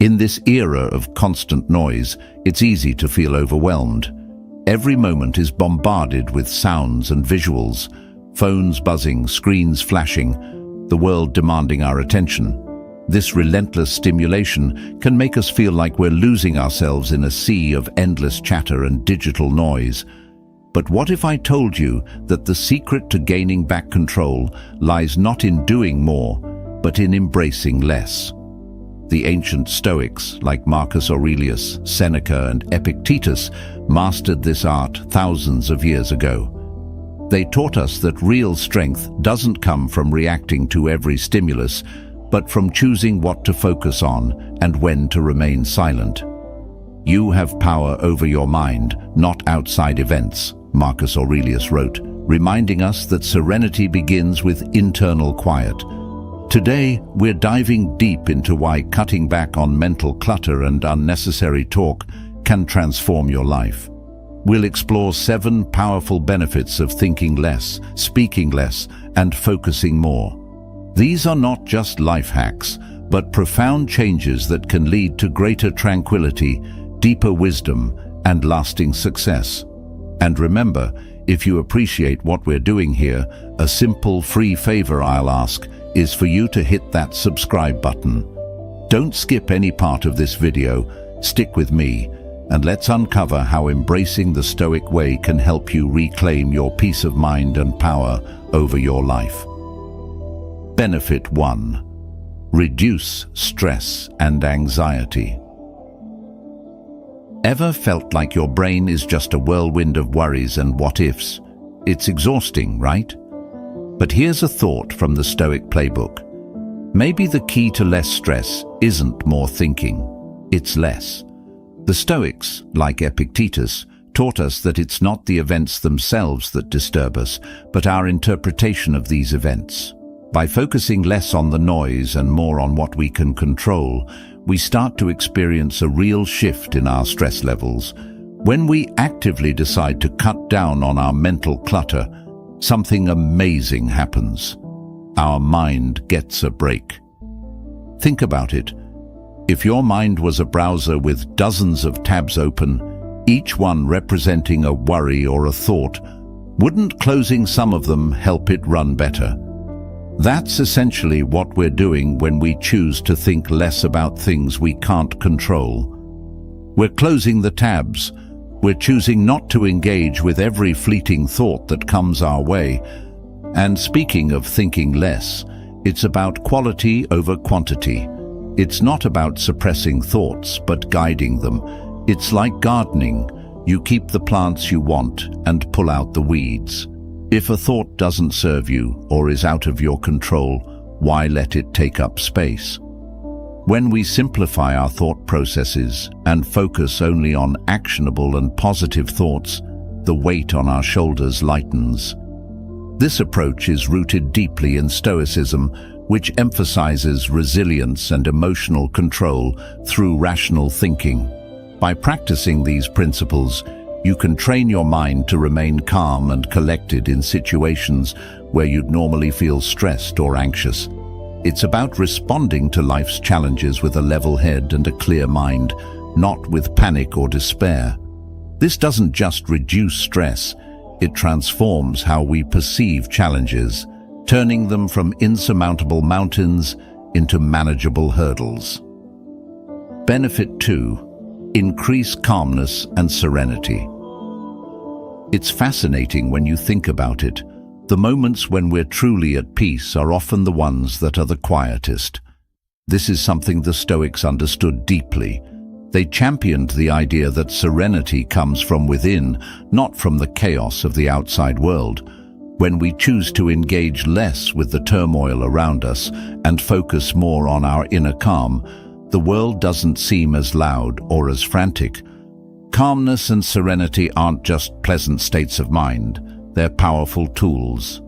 In this era of constant noise, it's easy to feel overwhelmed. Every moment is bombarded with sounds and visuals, phones buzzing, screens flashing, the world demanding our attention. This relentless stimulation can make us feel like we're losing ourselves in a sea of endless chatter and digital noise. But what if I told you that the secret to gaining back control lies not in doing more, but in embracing less? The ancient Stoics, like Marcus Aurelius, Seneca, and Epictetus, mastered this art thousands of years ago. They taught us that real strength doesn't come from reacting to every stimulus, but from choosing what to focus on and when to remain silent. You have power over your mind, not outside events, Marcus Aurelius wrote, reminding us that serenity begins with internal quiet. Today, we're diving deep into why cutting back on mental clutter and unnecessary talk can transform your life. We'll explore 7 powerful benefits of thinking less, speaking less, and focusing more. These are not just life hacks, but profound changes that can lead to greater tranquility, deeper wisdom, and lasting success. And remember, if you appreciate what we're doing here, a simple free favor I'll ask is for you to hit that subscribe button. Don't skip any part of this video, stick with me, and let's uncover how embracing the Stoic way can help you reclaim your peace of mind and power over your life. Benefit 1. Reduce stress and anxiety. Ever felt like your brain is just a whirlwind of worries and what-ifs? It's exhausting, right? But here's a thought from the Stoic playbook. Maybe the key to less stress isn't more thinking, it's less. The Stoics, like Epictetus, taught us that it's not the events themselves that disturb us, but our interpretation of these events. By focusing less on the noise and more on what we can control, we start to experience a real shift in our stress levels. When we actively decide to cut down on our mental clutter, something amazing happens. Our mind gets a break. Think about it. If your mind was a browser with dozens of tabs open, each one representing a worry or a thought, wouldn't closing some of them help it run better? That's essentially what we're doing when we choose to think less about things we can't control. We're closing the tabs. We're choosing not to engage with every fleeting thought that comes our way. And speaking of thinking less, it's about quality over quantity. It's not about suppressing thoughts, but guiding them. It's like gardening. You keep the plants you want and pull out the weeds. If a thought doesn't serve you or is out of your control, why let it take up space? When we simplify our thought processes and focus only on actionable and positive thoughts, the weight on our shoulders lightens. This approach is rooted deeply in Stoicism, which emphasizes resilience and emotional control through rational thinking. By practicing these principles, you can train your mind to remain calm and collected in situations where you'd normally feel stressed or anxious. It's about responding to life's challenges with a level head and a clear mind, not with panic or despair. This doesn't just reduce stress, it transforms how we perceive challenges, turning them from insurmountable mountains into manageable hurdles. Benefit 2. Increase calmness and serenity. It's fascinating when you think about it. The moments when we're truly at peace are often the ones that are the quietest. This is something the Stoics understood deeply. They championed the idea that serenity comes from within, not from the chaos of the outside world. When we choose to engage less with the turmoil around us and focus more on our inner calm, the world doesn't seem as loud or as frantic. Calmness and serenity aren't just pleasant states of mind, they're powerful tools.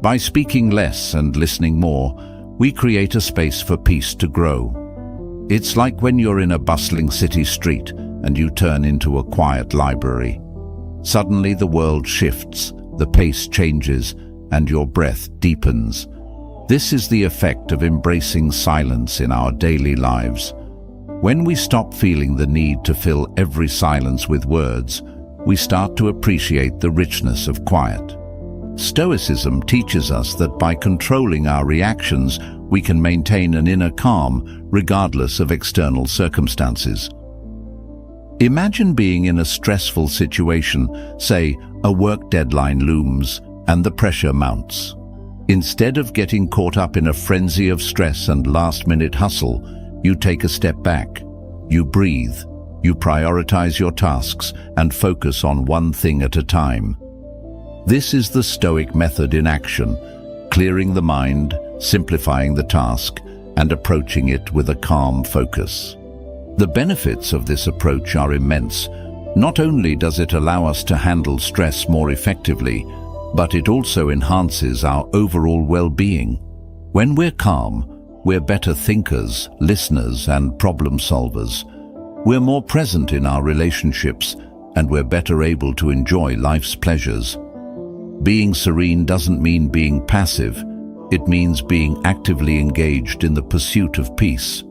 By speaking less and listening more, we create a space for peace to grow. It's like when you're in a bustling city street and you turn into a quiet library. Suddenly the world shifts, the pace changes, and your breath deepens. This is the effect of embracing silence in our daily lives. When we stop feeling the need to fill every silence with words, we start to appreciate the richness of quiet. Stoicism teaches us that by controlling our reactions, we can maintain an inner calm regardless of external circumstances. Imagine being in a stressful situation, say a work deadline looms and the pressure mounts. Instead of getting caught up in a frenzy of stress and last-minute hustle, you take a step back. You breathe. You prioritize your tasks and focus on one thing at a time. This is the Stoic method in action, clearing the mind, simplifying the task, and approaching it with a calm focus. The benefits of this approach are immense. Not only does it allow us to handle stress more effectively, but it also enhances our overall well-being. When we're calm, we're better thinkers, listeners, and problem solvers. We're more present in our relationships, and we're better able to enjoy life's pleasures. Being serene doesn't mean being passive. It means being actively engaged in the pursuit of peace.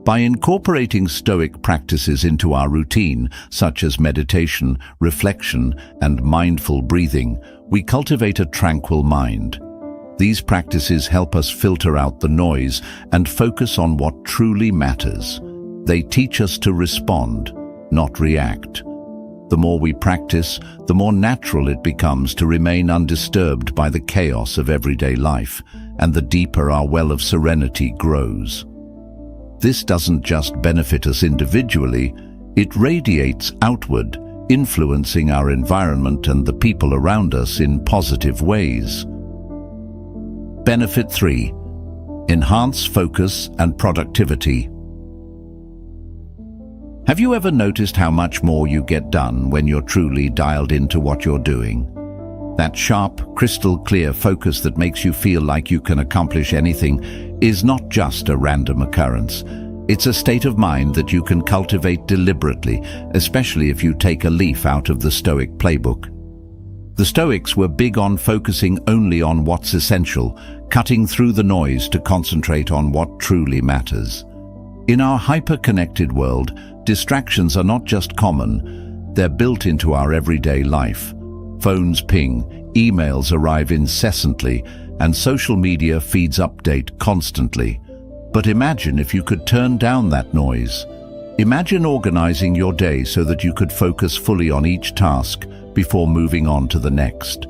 By incorporating Stoic practices into our routine, such as meditation, reflection, and mindful breathing, we cultivate a tranquil mind. These practices help us filter out the noise and focus on what truly matters. They teach us to respond, not react. The more we practice, the more natural it becomes to remain undisturbed by the chaos of everyday life, and the deeper our well of serenity grows. This doesn't just benefit us individually, it radiates outward, influencing our environment and the people around us in positive ways. Benefit 3. Enhance focus and productivity. Have you ever noticed how much more you get done when you're truly dialed into what you're doing? That sharp, crystal-clear focus that makes you feel like you can accomplish anything is not just a random occurrence. It's a state of mind that you can cultivate deliberately, especially if you take a leaf out of the Stoic playbook. The Stoics were big on focusing only on what's essential, cutting through the noise to concentrate on what truly matters. In our hyper-connected world, distractions are not just common, they're built into our everyday life. Phones ping, emails arrive incessantly, and social media feeds update constantly. But imagine if you could turn down that noise. Imagine organizing your day so that you could focus fully on each task before moving on to the next.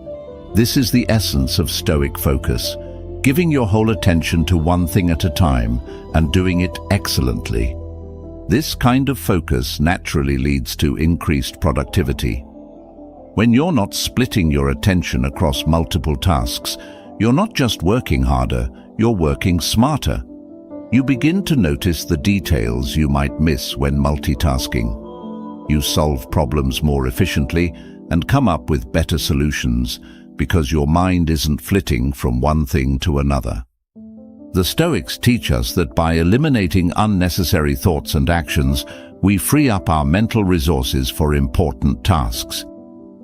This is the essence of Stoic focus, giving your whole attention to one thing at a time and doing it excellently. This kind of focus naturally leads to increased productivity. When you're not splitting your attention across multiple tasks, you're not just working harder, you're working smarter. You begin to notice the details you might miss when multitasking. You solve problems more efficiently and come up with better solutions because your mind isn't flitting from one thing to another. The Stoics teach us that by eliminating unnecessary thoughts and actions, we free up our mental resources for important tasks.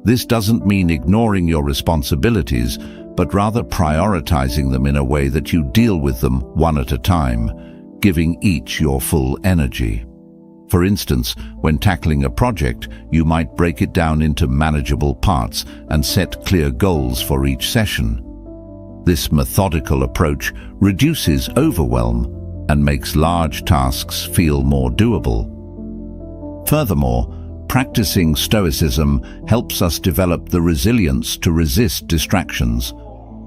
This doesn't mean ignoring your responsibilities, but rather prioritizing them in a way that you deal with them one at a time, giving each your full energy. For instance, when tackling a project, you might break it down into manageable parts and set clear goals for each session. This methodical approach reduces overwhelm and makes large tasks feel more doable. Furthermore, practicing Stoicism helps us develop the resilience to resist distractions.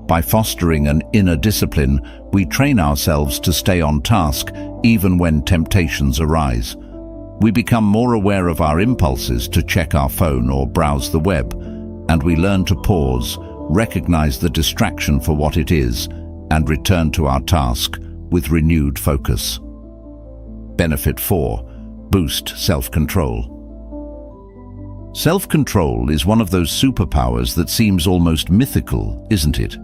By fostering an inner discipline, we train ourselves to stay on task even when temptations arise. We become more aware of our impulses to check our phone or browse the web, and we learn to pause, recognize the distraction for what it is, and return to our task with renewed focus. Benefit 4. Boost self-control. Self-control is one of those superpowers that seems almost mythical, isn't it?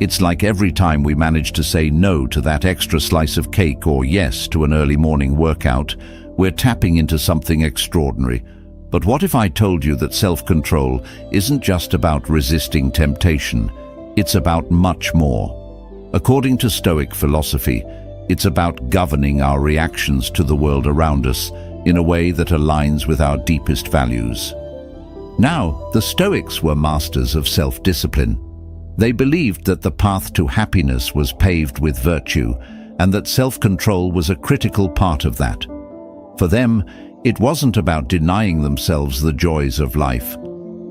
It's like every time we manage to say no to that extra slice of cake or yes to an early morning workout, we're tapping into something extraordinary. But what if I told you that self-control isn't just about resisting temptation, it's about much more. According to Stoic philosophy, It's about governing our reactions to the world around us in a way that aligns with our deepest values. Now, the Stoics were masters of self-discipline. They believed that the path to happiness was paved with virtue, and that self-control was a critical part of that. For them, it wasn't about denying themselves the joys of life,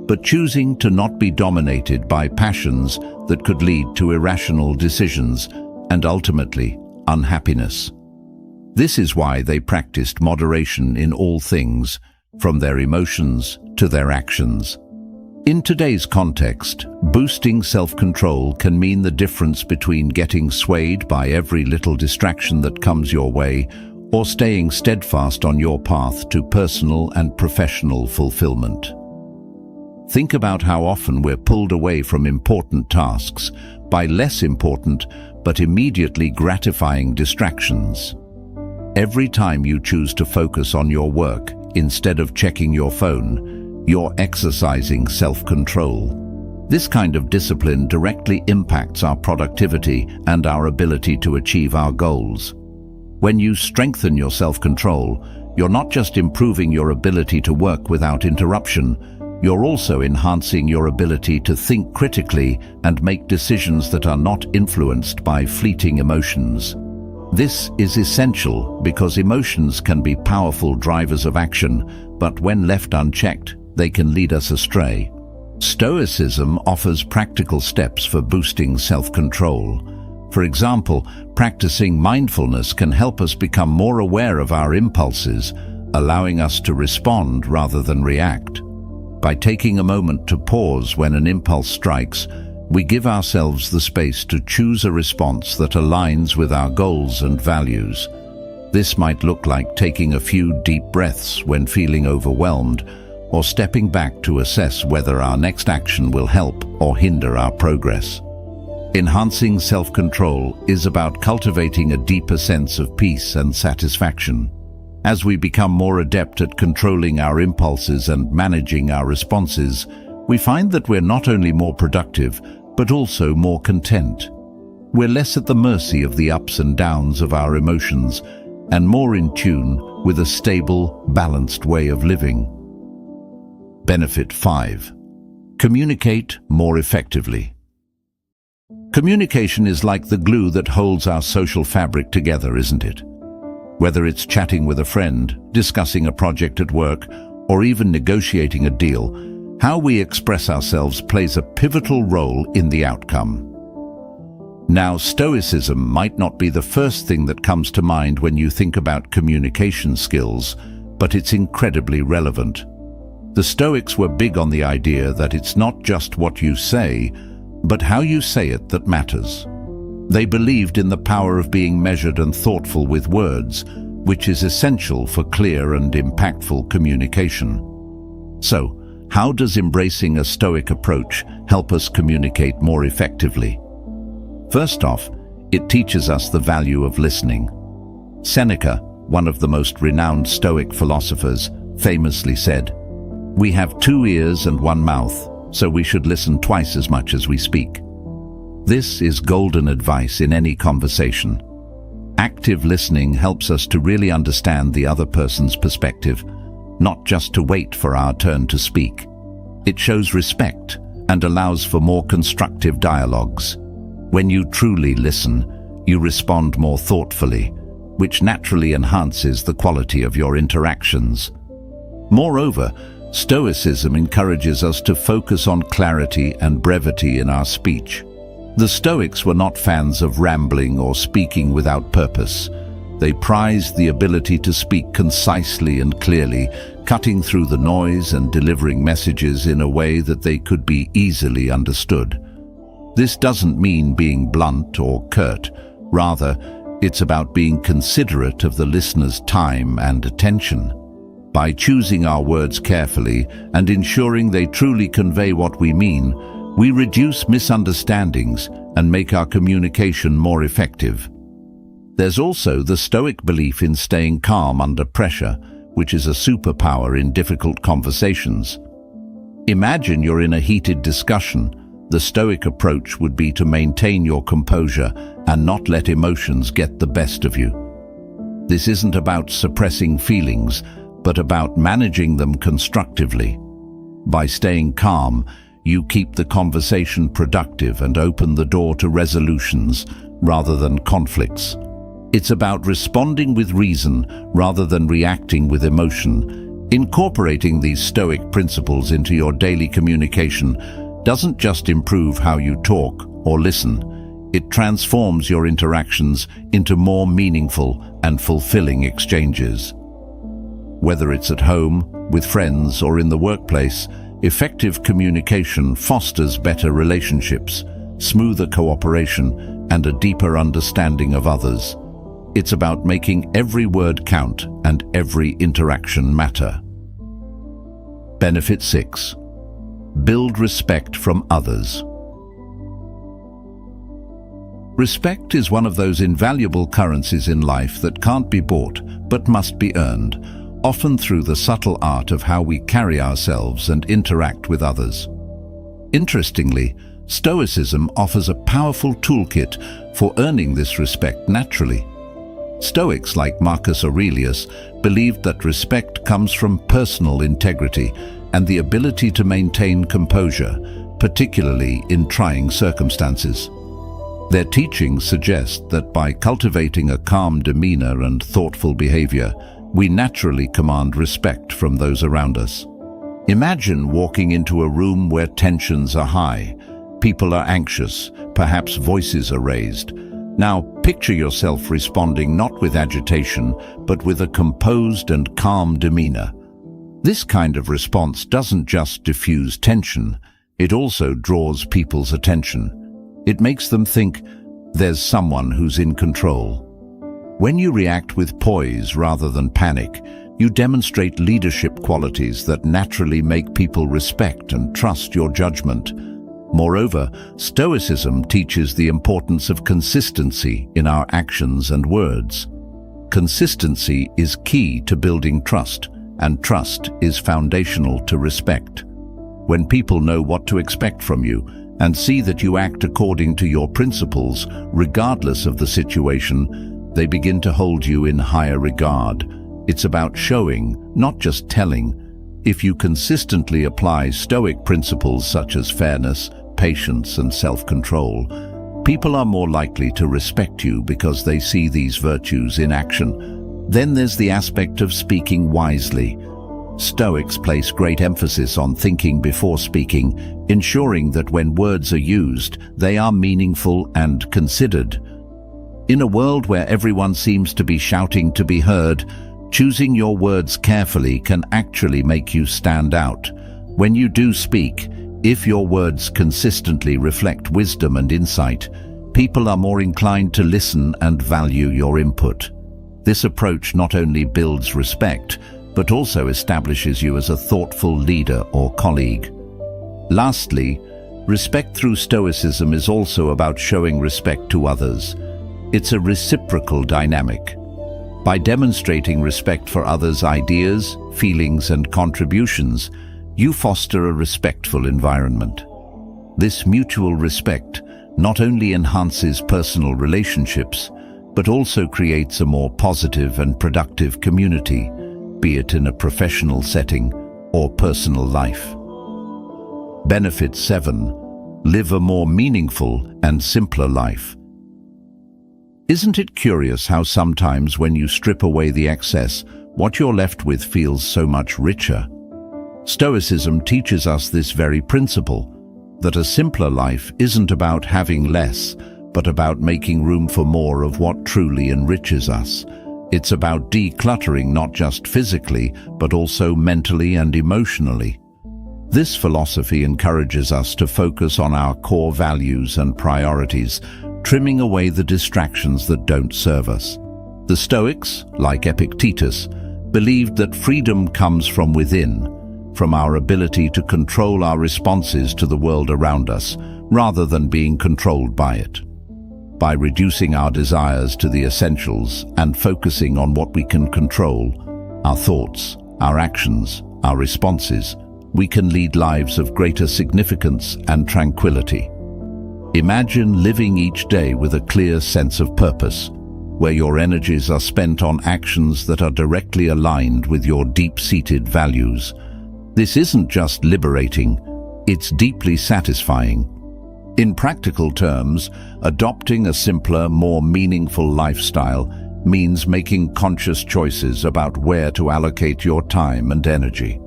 but choosing to not be dominated by passions that could lead to irrational decisions and ultimately unhappiness. This is why they practiced moderation in all things, from their emotions to their actions. In today's context, boosting self-control can mean the difference between getting swayed by every little distraction that comes your way or staying steadfast on your path to personal and professional fulfillment. Think about how often we're pulled away from important tasks by less important but immediately gratifying distractions. Every time you choose to focus on your work instead of checking your phone, you're exercising self-control. This kind of discipline directly impacts our productivity and our ability to achieve our goals. When you strengthen your self-control, you're not just improving your ability to work without interruption, you're also enhancing your ability to think critically and make decisions that are not influenced by fleeting emotions. This is essential because emotions can be powerful drivers of action, but when left unchecked, they can lead us astray. Stoicism offers practical steps for boosting self-control. For example, practicing mindfulness can help us become more aware of our impulses, allowing us to respond rather than react. By taking a moment to pause when an impulse strikes, we give ourselves the space to choose a response that aligns with our goals and values. This might look like taking a few deep breaths when feeling overwhelmed, or stepping back to assess whether our next action will help or hinder our progress. Enhancing self-control is about cultivating a deeper sense of peace and satisfaction. As we become more adept at controlling our impulses and managing our responses, we find that we're not only more productive, but also more content. We're less at the mercy of the ups and downs of our emotions, and more in tune with a stable, balanced way of living. Benefit 5. Communicate more effectively. Communication is like the glue that holds our social fabric together, isn't it? Whether it's chatting with a friend, discussing a project at work, or even negotiating a deal, how we express ourselves plays a pivotal role in the outcome. Now, Stoicism might not be the first thing that comes to mind when you think about communication skills, but it's incredibly relevant. The Stoics were big on the idea that it's not just what you say, but how you say it that matters. They believed in the power of being measured and thoughtful with words, which is essential for clear and impactful communication. So, how does embracing a Stoic approach help us communicate more effectively? First off, it teaches us the value of listening. Seneca, one of the most renowned Stoic philosophers, famously said, "We have 2 ears and 1 mouth, so we should listen twice as much as we speak." This is golden advice in any conversation. Active listening helps us to really understand the other person's perspective, not just to wait for our turn to speak. It shows respect and allows for more constructive dialogues. When you truly listen, you respond more thoughtfully, which naturally enhances the quality of your interactions. Moreover, Stoicism encourages us to focus on clarity and brevity in our speech. The Stoics were not fans of rambling or speaking without purpose. They prized the ability to speak concisely and clearly, cutting through the noise and delivering messages in a way that they could be easily understood. This doesn't mean being blunt or curt. Rather, it's about being considerate of the listener's time and attention. By choosing our words carefully and ensuring they truly convey what we mean, we reduce misunderstandings and make our communication more effective. There's also the Stoic belief in staying calm under pressure, which is a superpower in difficult conversations. Imagine you're in a heated discussion, The Stoic approach would be to maintain your composure and not let emotions get the best of you. This isn't about suppressing feelings, but about managing them constructively. By staying calm, you keep the conversation productive and open the door to resolutions rather than conflicts. It's about responding with reason rather than reacting with emotion. Incorporating these Stoic principles into your daily communication doesn't just improve how you talk or listen, it transforms your interactions into more meaningful and fulfilling exchanges. Whether it's at home, with friends, or in the workplace, effective communication fosters better relationships, smoother cooperation, and a deeper understanding of others. It's about making every word count and every interaction matter. Benefit 6. Build respect from others. Respect is one of those invaluable currencies in life that can't be bought but must be earned, often through the subtle art of how we carry ourselves and interact with others. Interestingly, Stoicism offers a powerful toolkit for earning this respect naturally. Stoics like Marcus Aurelius believed that respect comes from personal integrity and the ability to maintain composure, particularly in trying circumstances. Their teachings suggest that by cultivating a calm demeanor and thoughtful behavior, we naturally command respect from those around us. Imagine walking into a room where tensions are high. People are anxious, perhaps voices are raised. Now, picture yourself responding not with agitation, but with a composed and calm demeanor. This kind of response doesn't just diffuse tension, it also draws people's attention. It makes them think, there's someone who's in control. When you react with poise rather than panic, you demonstrate leadership qualities that naturally make people respect and trust your judgment. Moreover, Stoicism teaches the importance of consistency in our actions and words. Consistency is key to building trust, and trust is foundational to respect. When people know what to expect from you and see that you act according to your principles, regardless of the situation, they begin to hold you in higher regard. It's about showing, not just telling. If you consistently apply Stoic principles such as fairness, patience, and self-control, people are more likely to respect you because they see these virtues in action. Then there's the aspect of speaking wisely. Stoics place great emphasis on thinking before speaking, ensuring that when words are used, they are meaningful and considered. In a world where everyone seems to be shouting to be heard, choosing your words carefully can actually make you stand out. When you do speak, if your words consistently reflect wisdom and insight, people are more inclined to listen and value your input. This approach not only builds respect, but also establishes you as a thoughtful leader or colleague. Lastly, respect through Stoicism is also about showing respect to others. It's a reciprocal dynamic. By demonstrating respect for others' ideas, feelings, and contributions, you foster a respectful environment. This mutual respect not only enhances personal relationships, but also creates a more positive and productive community, be it in a professional setting or personal life. Benefit 7. Live a more meaningful and simpler life. Isn't it curious how sometimes when you strip away the excess, what you're left with feels so much richer? Stoicism teaches us this very principle, that a simpler life isn't about having less, but about making room for more of what truly enriches us. It's about decluttering not just physically, but also mentally and emotionally. This philosophy encourages us to focus on our core values and priorities, trimming away the distractions that don't serve us. The Stoics, like Epictetus, believed that freedom comes from within, from our ability to control our responses to the world around us, rather than being controlled by it. By reducing our desires to the essentials and focusing on what we can control, our thoughts, our actions, our responses, we can lead lives of greater significance and tranquility. Imagine living each day with a clear sense of purpose, where your energies are spent on actions that are directly aligned with your deep-seated values. This isn't just liberating, it's deeply satisfying. In practical terms, adopting a simpler, more meaningful lifestyle means making conscious choices about where to allocate your time and energy.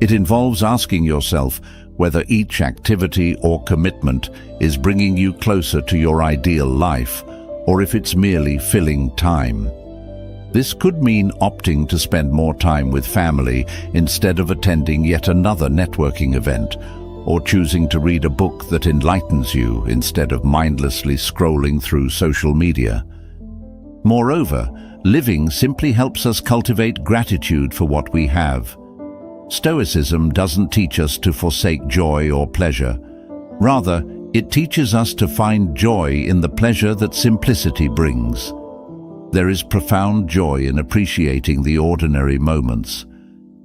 It involves asking yourself whether each activity or commitment is bringing you closer to your ideal life, or if it's merely filling time. This could mean opting to spend more time with family instead of attending yet another networking event, or choosing to read a book that enlightens you instead of mindlessly scrolling through social media. Moreover, living simply helps us cultivate gratitude for what we have. Stoicism doesn't teach us to forsake joy or pleasure. Rather, it teaches us to find joy in the pleasure that simplicity brings. There is profound joy in appreciating the ordinary moments.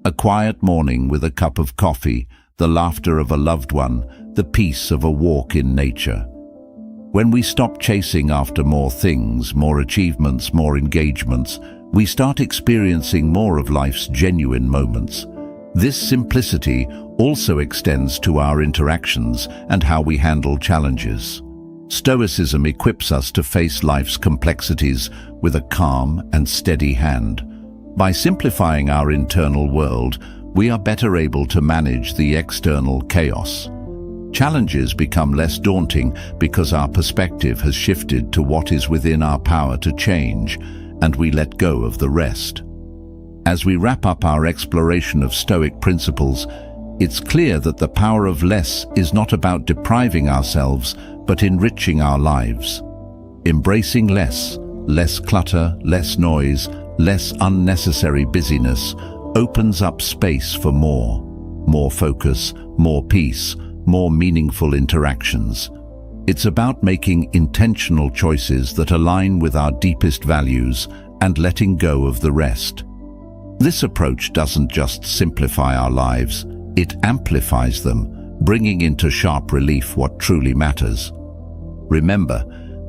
A quiet morning with a cup of coffee, the laughter of a loved one, the peace of a walk in nature. When we stop chasing after more things, more achievements, more engagements, we start experiencing more of life's genuine moments. This simplicity also extends to our interactions and how we handle challenges. Stoicism equips us to face life's complexities with a calm and steady hand. By simplifying our internal world, we are better able to manage the external chaos. Challenges become less daunting because our perspective has shifted to what is within our power to change, and we let go of the rest. As we wrap up our exploration of Stoic principles, it's clear that the power of less is not about depriving ourselves, but enriching our lives. Embracing less clutter, less noise, less unnecessary busyness, opens up space for more focus, more peace, more meaningful interactions. It's about making intentional choices that align with our deepest values and letting go of the rest. This approach doesn't just simplify our lives, it amplifies them, bringing into sharp relief what truly matters. Remember,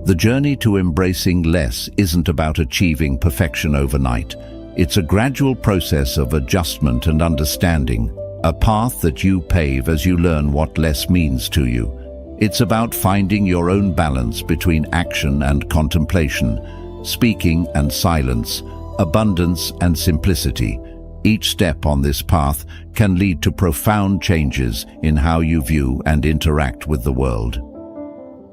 the journey to embracing less isn't about achieving perfection overnight. It's a gradual process of adjustment and understanding, a path that you pave as you learn what less means to you. It's about finding your own balance between action and contemplation, speaking and silence, abundance and simplicity. Each step on this path can lead to profound changes in how you view and interact with the world.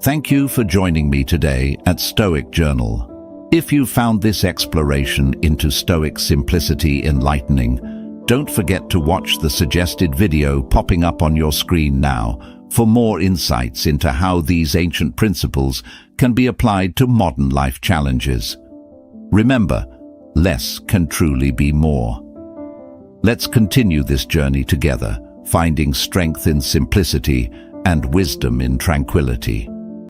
Thank you for joining me today at Stoic Journal. If you found this exploration into Stoic simplicity enlightening, don't forget to watch the suggested video popping up on your screen now for more insights into how these ancient principles can be applied to modern life challenges. Remember, less can truly be more. Let's continue this journey together, finding strength in simplicity and wisdom in tranquility.